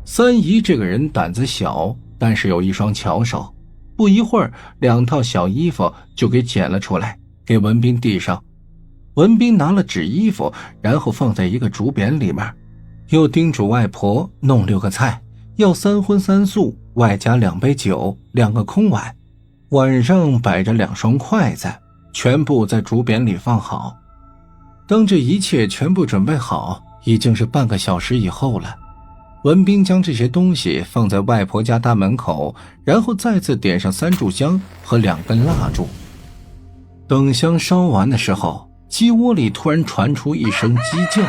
三姨这个人胆子小，但是有一双巧手，不一会儿2套小衣服就给捡了出来，给文斌递上。文斌拿了纸衣服，然后放在一个竹匾里面，又叮嘱外婆弄6个菜，要3荤3素，外加2杯酒，2个空碗，碗上摆着2双筷子，全部在竹匾里放好。当这一切全部准备好，已经是半个小时以后了。文斌将这些东西放在外婆家大门口，然后再次点上3炷香和2根蜡烛。等香烧完的时候，鸡窝里突然传出一声鸡叫，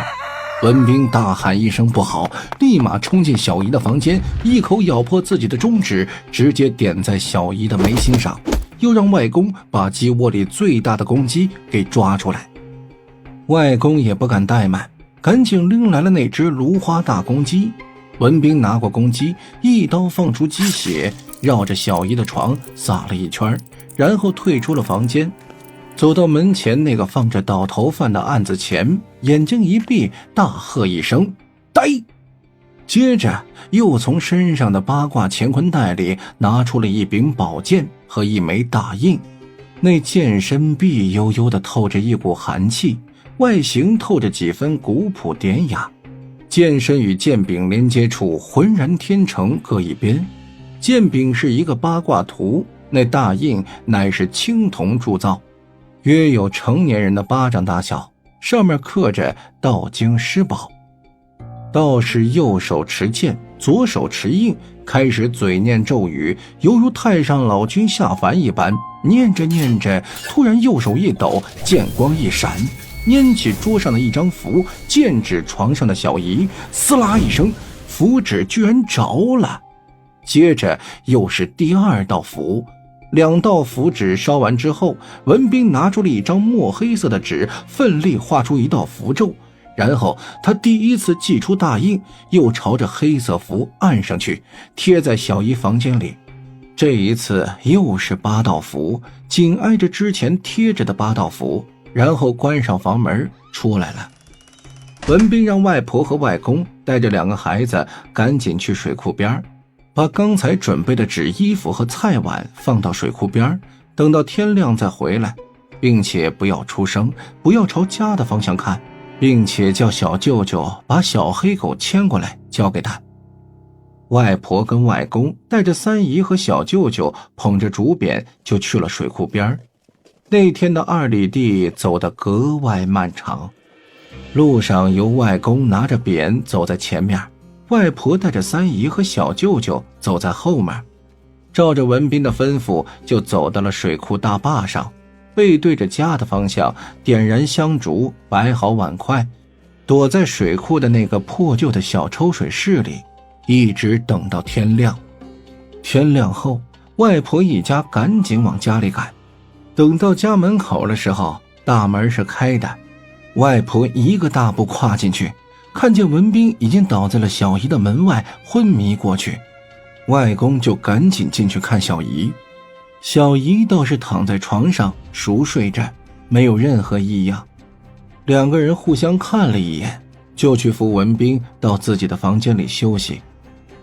文斌大喊一声不好，立马冲进小姨的房间，一口咬破自己的中指，直接点在小姨的眉心上，又让外公把鸡窝里最大的公鸡给抓出来。外公也不敢怠慢，赶紧拎来了那只芦花大公鸡。文斌拿过公鸡，一刀放出鸡血，绕着小姨的床撒了一圈，然后退出了房间，走到门前那个放着倒头饭的案子前，眼睛一闭，大喝一声呆，接着又从身上的八卦乾坤袋里拿出了一柄宝剑和一枚大印。那剑身碧悠悠地透着一股寒气，外形透着几分古朴典雅，剑身与剑柄连接处浑然天成各一边，剑柄是一个八卦图，那大印乃是青铜铸造，约有成年人的巴掌大小，上面刻着道经诗宝。道士右手持剑，左手持印，开始嘴念咒语，犹如太上老君下凡一般，念着念着，突然右手一抖，剑光一闪，拈起桌上的一张符，剑指床上的小姨，撕拉一声，符纸居然着了。接着又是第2道符，2道符纸烧完之后，文斌拿出了一张墨黑色的纸，奋力画出一道符咒，然后他第一次祭出大印，又朝着黑色符按上去，贴在小姨房间里。这一次又是8道符，紧挨着之前贴着的8道符，然后关上房门出来了。文斌让外婆和外公带着2个孩子赶紧去水库边，把刚才准备的纸衣服和菜碗放到水库边，等到天亮再回来，并且不要出声，不要朝家的方向看，并且叫小舅舅把小黑狗牵过来交给他。外婆跟外公带着三姨和小舅舅捧着竹匾就去了水库边。那天的2里地走得格外漫长，路上由外公拿着匾走在前面，外婆带着三姨和小舅舅走在后面，照着文斌的吩咐就走到了水库大坝上，背对着家的方向，点燃香烛，摆好碗筷，躲在水库的那个破旧的小抽水室里，一直等到天亮。天亮后，外婆一家赶紧往家里赶。等到家门口的时候，大门是开的，外婆一个大步跨进去，看见文斌已经倒在了小姨的门外，昏迷过去。外公就赶紧进去看小姨，小姨倒是躺在床上熟睡着，没有任何异样。2个人互相看了一眼，就去扶文斌到自己的房间里休息。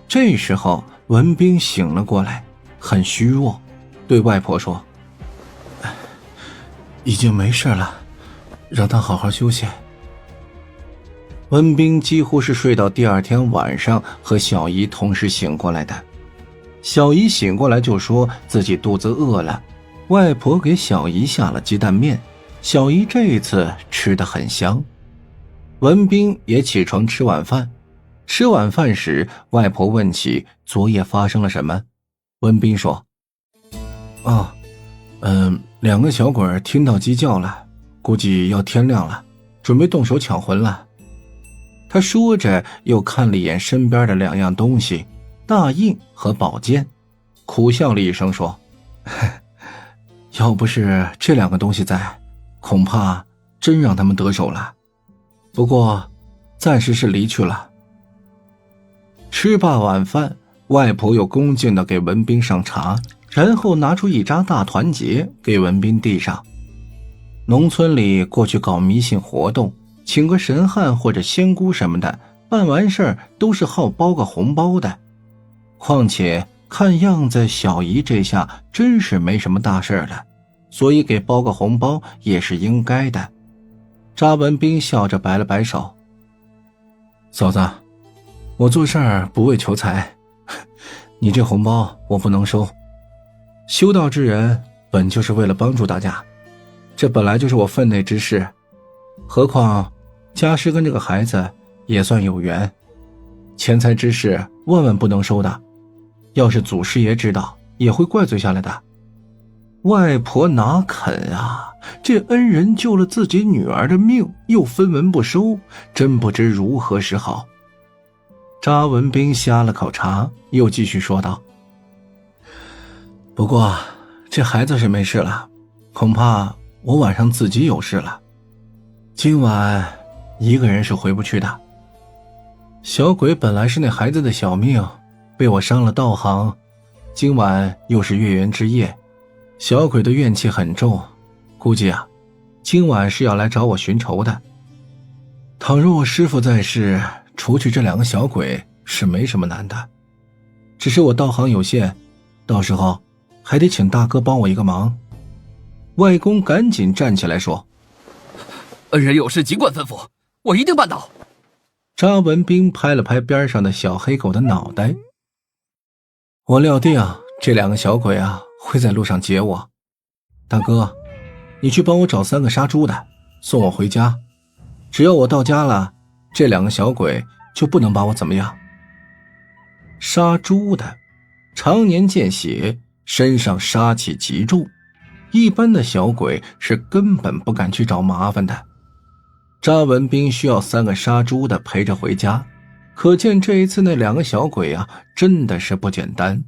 这时候文斌醒了过来，很虚弱，对外婆说：已经没事了，让他好好休息。文斌几乎是睡到第2天晚上和小姨同时醒过来的。小姨醒过来就说自己肚子饿了，外婆给小姨下了鸡蛋面，小姨这一次吃得很香。文斌也起床吃晚饭，吃晚饭时外婆问起昨夜发生了什么，文斌说：2个小鬼听到鸡叫了，估计要天亮了，准备动手抢魂了。他说着又看了一眼身边的2样东西，大印和宝剑，苦笑了一声说：要不是这2个东西在，恐怕真让他们得手了。不过暂时是离去了。吃罢晚饭，外婆又恭敬地给文斌上茶，然后拿出一扎大团结给文斌递上。农村里过去搞迷信活动，请个神汉或者仙姑什么的，办完事儿都是好包个红包的。况且看样子小姨这下真是没什么大事了，所以给包个红包也是应该的。查文斌笑着摆了摆手，嫂子，我做事儿不为求财，你这红包我不能收。修道之人本就是为了帮助大家，这本来就是我分内之事，何况家师跟这个孩子也算有缘，钱财之事万万不能收的，要是祖师爷知道也会怪罪下来的。外婆哪肯啊，这恩人救了自己女儿的命，又分文不收，真不知如何是好。查文斌呷了口茶，又继续说道，不过这孩子是没事了，恐怕我晚上自己有事了，今晚一个人是回不去的。小鬼本来是那孩子的小命，被我伤了道行，今晚又是月圆之夜，小鬼的怨气很重，估计啊，今晚是要来找我寻仇的。倘若我师父在世，除去这两个小鬼是没什么难的，只是我道行有限，到时候还得请大哥帮我一个忙。外公赶紧站起来说，恩人有事尽管吩咐，我一定办到。查文斌拍了拍边上的小黑狗的脑袋，我料定这两个小鬼会在路上劫我，大哥，你去帮我找3个杀猪的，送我回家，只要我到家了，这两个小鬼就不能把我怎么样。杀猪的常年见血，身上杀气极重，一般的小鬼是根本不敢去找麻烦的。查文斌需要3个杀猪的陪着回家，可见这一次那两个小鬼真的是不简单。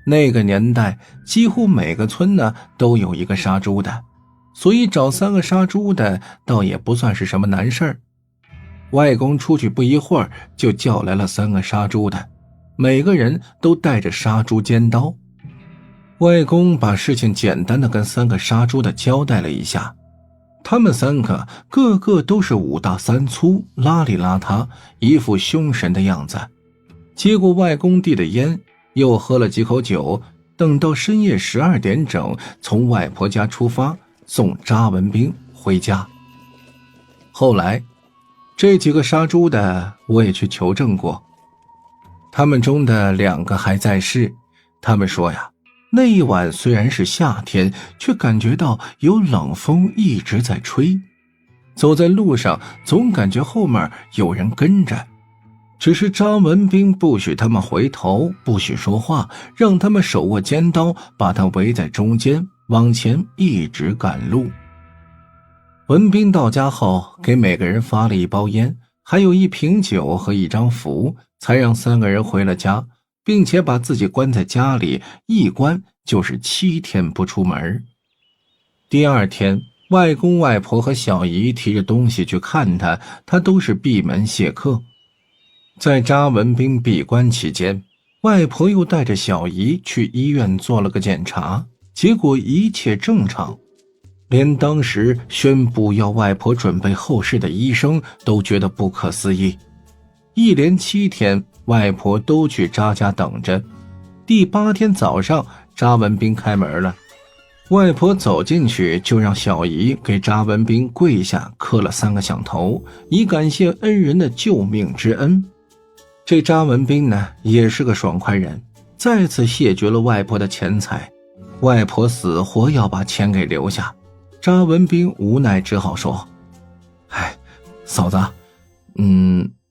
那个年代几乎每个村呢都有一个杀猪的，所以找3个杀猪的倒也不算是什么难事儿。外公出去不一会儿就叫来了3个杀猪的，每个人都带着杀猪尖刀。外公把事情简单的跟3个杀猪的交代了一下，他们3个个个都是5大3粗，邋里邋遢，一副凶神的样子。接过外公递的烟，又喝了几口酒，等到深夜12点整，从外婆家出发，送查文斌回家。后来这几个杀猪的我也去求证过，他们中的2个还在世。他们说那一晚虽然是夏天，却感觉到有冷风一直在吹，走在路上总感觉后面有人跟着，只是查文斌不许他们回头，不许说话，让他们手握尖刀，把他围在中间，往前一直赶路。文斌到家后给每个人发了1包烟，还有1瓶酒和1张符，才让3个人回了家，并且把自己关在家里，一关就是7天不出门。第2天，外公外婆和小姨提着东西去看他，他都是闭门谢客。在查文斌闭关期间，外婆又带着小姨去医院做了个检查，结果一切正常，连当时宣布要外婆准备后事的医生都觉得不可思议。一连7天，外婆都去查家等着。第8天早上，查文斌开门了，外婆走进去就让小姨给查文斌跪下磕了3个响头，以感谢恩人的救命之恩。这查文斌呢也是个爽快人，再次谢绝了外婆的钱财，外婆死活要把钱给留下。查文斌无奈只好说，嫂子，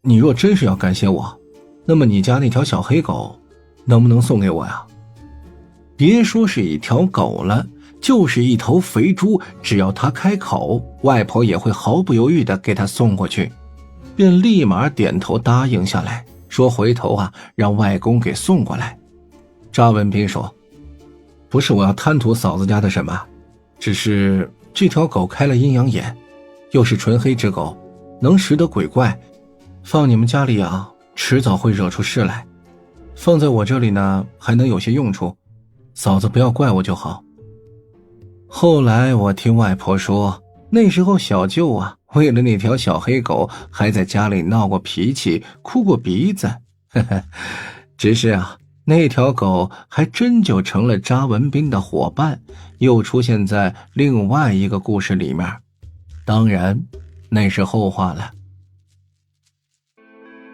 你若真是要感谢我，那么你家那条小黑狗能不能送给我呀？别说是一条狗了，就是一头肥猪，只要他开口，外婆也会毫不犹豫地给他送过去。便立马点头答应下来，说回头让外公给送过来。查文斌说，不是我要贪图嫂子家的什么，只是这条狗开了阴阳眼，又是纯黑之狗，能识得鬼怪，放你们家里养，迟早会惹出事来。放在我这里呢，还能有些用处，嫂子不要怪我就好。后来我听外婆说，那时候小舅啊，为了那条小黑狗，还在家里闹过脾气，哭过鼻子。只是啊，那条狗还真就成了查文彬的伙伴，又出现在另外一个故事里面。当然，那是后话了。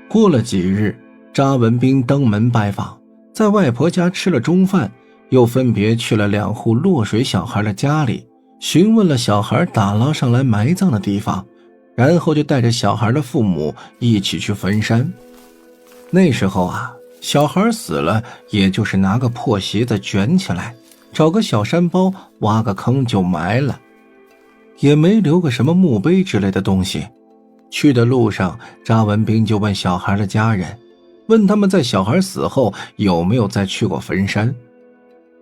过了几日，查文彬登门拜访，在外婆家吃了中饭，又分别去了2户落水小孩的家里，询问了小孩打捞上来埋葬的地方，然后就带着小孩的父母一起去坟山。那时候啊，小孩死了，也就是拿个破席子卷起来，找个小山包挖个坑就埋了，也没留个什么墓碑之类的东西。去的路上，查文彬就问小孩的家人，问他们在小孩死后有没有再去过坟山。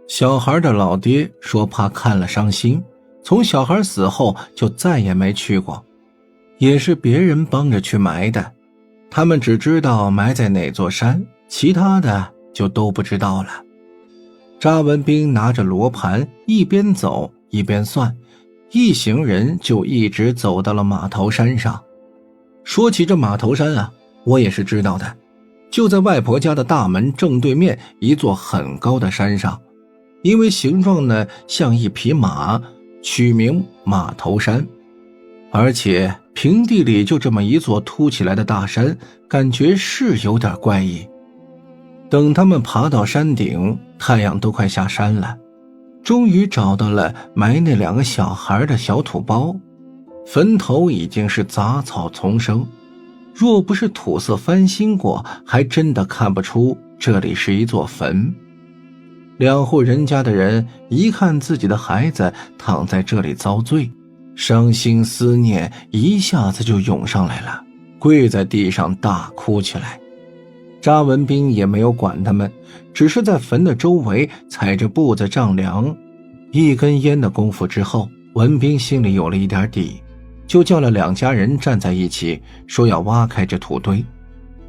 小孩的老爹说怕看了伤心，从小孩死后就再也没去过，也是别人帮着去埋的，他们只知道埋在哪座山，其他的就都不知道了。查文彬拿着罗盘，一边走一边算，一行人就一直走到了码头山上。说起这码头山啊，我也是知道的，就在外婆家的大门正对面一座很高的山上，因为形状呢像一匹马，取名码头山。而且平地里就这么一座凸起来的大山，感觉是有点怪异。等他们爬到山顶，太阳都快下山了，终于找到了埋那2个小孩的小土包。坟头已经是杂草丛生，若不是土色翻新过，还真的看不出这里是一座坟。2户人家的人一看自己的孩子躺在这里遭罪，伤心思念一下子就涌上来了，跪在地上大哭起来。查文彬也没有管他们，只是在坟的周围踩着步子丈量。一根烟的功夫之后，文彬心里有了一点底，就叫了2家人站在一起，说要挖开这土堆。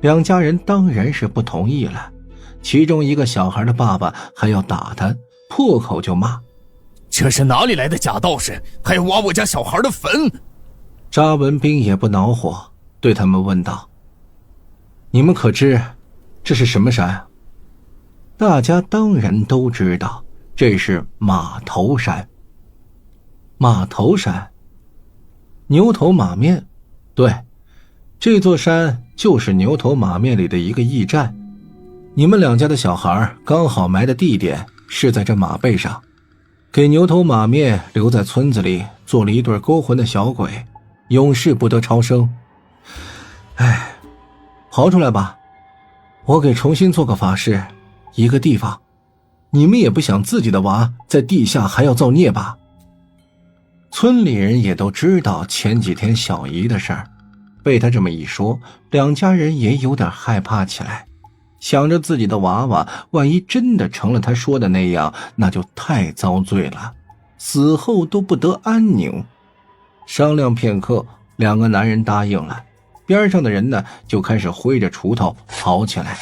2家人当然是不同意了，其中一个小孩的爸爸还要打他，破口就骂：这是哪里来的假道士，还要挖我家小孩的坟？查文彬也不恼火，对他们问道：你们可知这是什么山？大家当然都知道，这是马头山。马头山，牛头马面，对，这座山就是牛头马面里的一个驿站。你们2家的小孩刚好埋的地点是在这马背上，给牛头马面留在村子里做了一对勾魂的小鬼，永世不得超生。哎，刨出来吧，我给重新做个法事，一个地方。你们也不想自己的娃在地下还要造孽吧？村里人也都知道前几天小姨的事儿，被他这么一说，2家人也有点害怕起来，想着自己的娃娃万一真的成了他说的那样，那就太遭罪了，死后都不得安宁。商量片刻，2个男人答应了，边上的人呢就开始挥着锄头刨起来。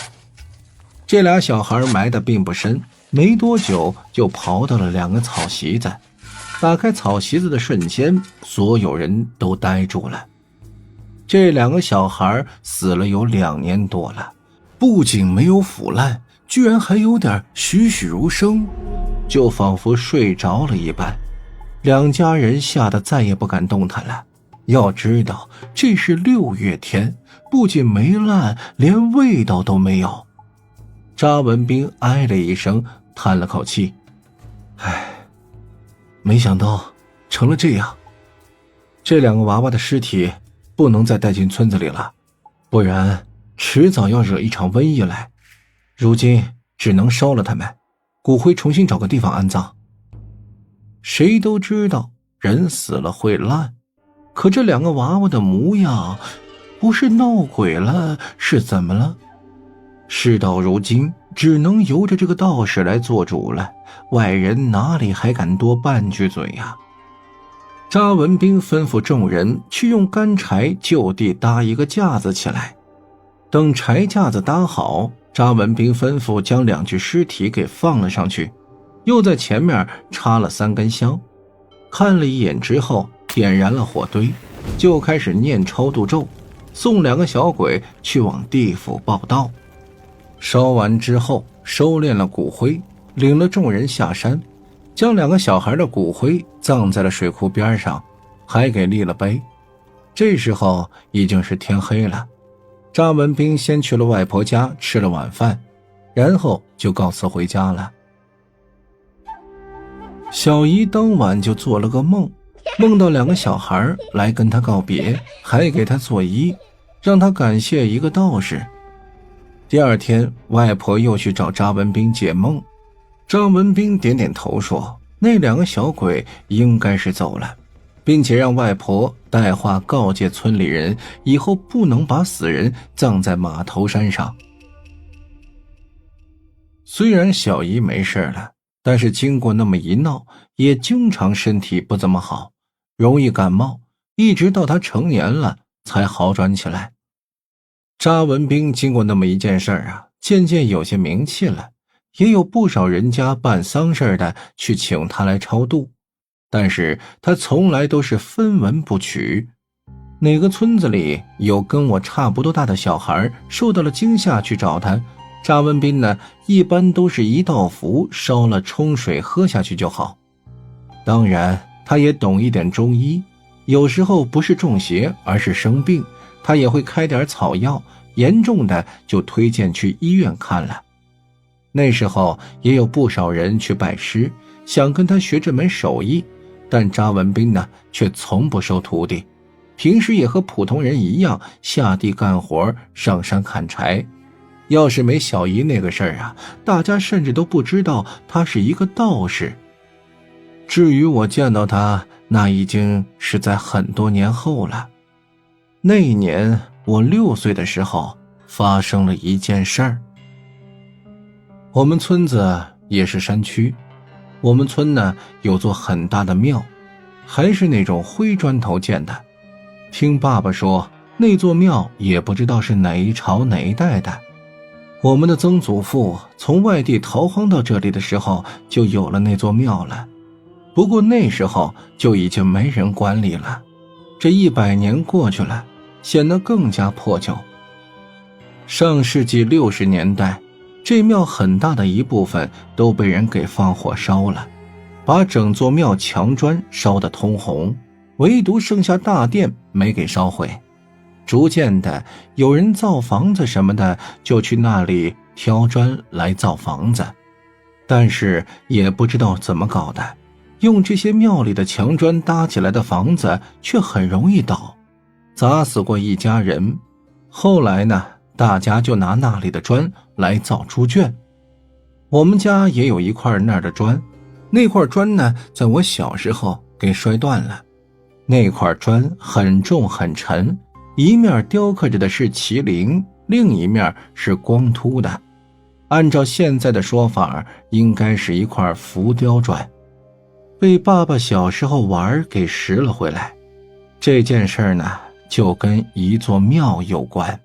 这俩小孩埋得并不深，没多久就刨到了2个草席子。打开草席子的瞬间，所有人都呆住了。这2个小孩死了有2年多了，不仅没有腐烂，居然还有点栩栩如生，就仿佛睡着了一般。2家人吓得再也不敢动弹了。要知道这是6月天，不仅没烂，连味道都没有。查文彬唉了一声，叹了口气，唉，没想到成了这样。这2个娃娃的尸体不能再带进村子里了，不然迟早要惹一场瘟疫来。如今只能烧了他们，骨灰重新找个地方安葬。谁都知道人死了会烂，可这2个娃娃的模样，不是闹鬼了是怎么了？事到如今，只能由着这个道士来做主了，外人哪里还敢多半句嘴呀？查文彬吩咐众人去用干柴就地搭一个架子起来。等柴架子搭好，查文彬吩咐将2具尸体给放了上去，又在前面插了3根香。看了一眼之后，点燃了火堆，就开始念超度咒，送2个小鬼去往地府报道。烧完之后，收敛了骨灰，领了众人下山，将2个小孩的骨灰葬在了水库边上，还给立了碑。这时候已经是天黑了，查文斌先去了外婆家吃了晚饭，然后就告辞回家了。小姨当晚就做了个梦，梦到2个小孩来跟她告别，还给她做揖，让她感谢一个道士。第二天，外婆又去找查文斌解梦，查文斌点点头说，那2个小鬼应该是走了，并且让外婆带话告诫村里人，以后不能把死人葬在码头山上。虽然小姨没事了，但是经过那么一闹，也经常身体不怎么好，容易感冒，一直到她成年了才好转起来。查文斌经过那么一件事啊，渐渐有些名气了，也有不少人家办丧事的去请他来超度，但是他从来都是分文不取。哪个村子里有跟我差不多大的小孩受到了惊吓去找他，查文斌呢，一般都是一道符烧了冲水喝下去就好。当然他也懂一点中医，有时候不是中邪而是生病，他也会开点草药，严重的就推荐去医院看了。那时候也有不少人去拜师，想跟他学这门手艺，但查文斌呢却从不收徒弟，平时也和普通人一样下地干活，上山砍柴。要是没小姨那个事儿啊，大家甚至都不知道他是一个道士。至于我见到他，那已经是在很多年后了。那一年我6岁的时候，发生了一件事儿。我们村子也是山区，我们村呢有座很大的庙，还是那种灰砖头建的。听爸爸说，那座庙也不知道是哪一朝哪一代的。我们的曾祖父从外地逃荒到这里的时候，就有了那座庙了。不过那时候就已经没人管理了，这100年过去了，显得更加破旧。上世纪60年代，这庙很大的一部分都被人给放火烧了，把整座庙墙砖烧得通红，唯独剩下大殿没给烧毁。逐渐的，有人造房子什么的，就去那里挑砖来造房子，但是也不知道怎么搞的，用这些庙里的墙砖搭起来的房子却很容易倒，砸死过一家人。后来呢，大家就拿那里的砖来造猪圈。我们家也有一块那儿的砖，那块砖呢，在我小时候给摔断了。那块砖很重很沉，一面雕刻着的是麒麟，另一面是光秃的，按照现在的说法，应该是一块浮雕砖，被爸爸小时候玩给拾了回来。这件事呢，就跟一座庙有关。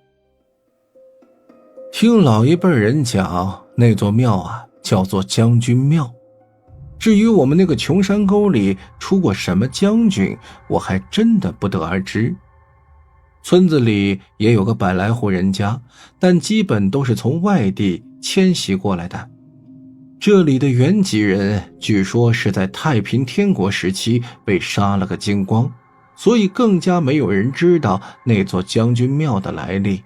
听老一辈人讲，那座庙啊叫做将军庙。至于我们那个穷山沟里出过什么将军，我还真的不得而知。村子里也有个100来户人家，但基本都是从外地迁徙过来的。这里的原籍人据说是在太平天国时期被杀了个精光，所以更加没有人知道那座将军庙的来历。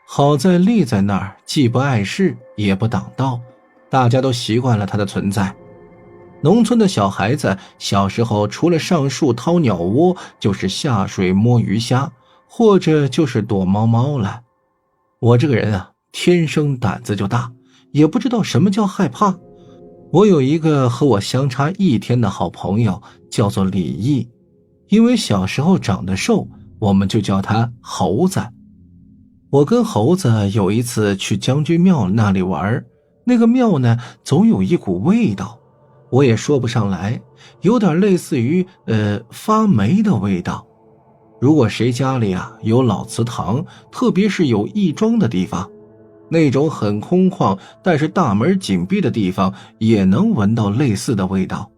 好在立在那儿，既不碍事也不挡道，大家都习惯了它的存在。农村的小孩子小时候除了上树掏鸟窝，就是下水摸鱼虾，或者就是躲猫猫了。我这个人啊，天生胆子就大，也不知道什么叫害怕。我有一个和我相差1天的好朋友，叫做李毅，因为小时候长得瘦，我们就叫他猴子。我跟猴子有一次去将军庙那里玩，那个庙呢，总有一股味道，我也说不上来，有点类似于发霉的味道。如果谁家里啊有老祠堂，特别是有义庄的地方，那种很空旷但是大门紧闭的地方，也能闻到类似的味道。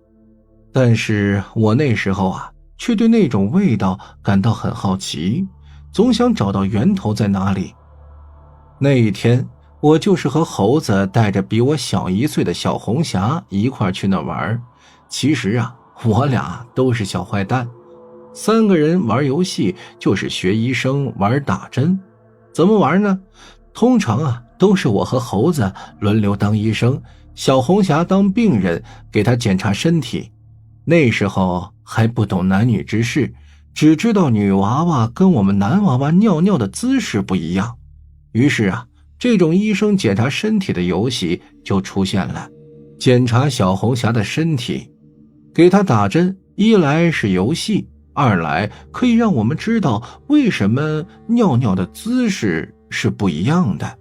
但是我那时候啊，却对那种味道感到很好奇，总想找到源头在哪里。那一天，我就是和猴子带着比我小1岁的小红霞一块去那玩。其实啊，我俩都是小坏蛋，3个人玩游戏就是学医生玩打针。怎么玩呢？通常啊，都是我和猴子轮流当医生，小红霞当病人，给他检查身体。那时候还不懂男女之事，只知道女娃娃跟我们男娃娃尿尿的姿势不一样。于是啊，这种医生检查身体的游戏就出现了。检查小红霞的身体，给她打针，一来是游戏，二来可以让我们知道为什么尿尿的姿势是不一样的。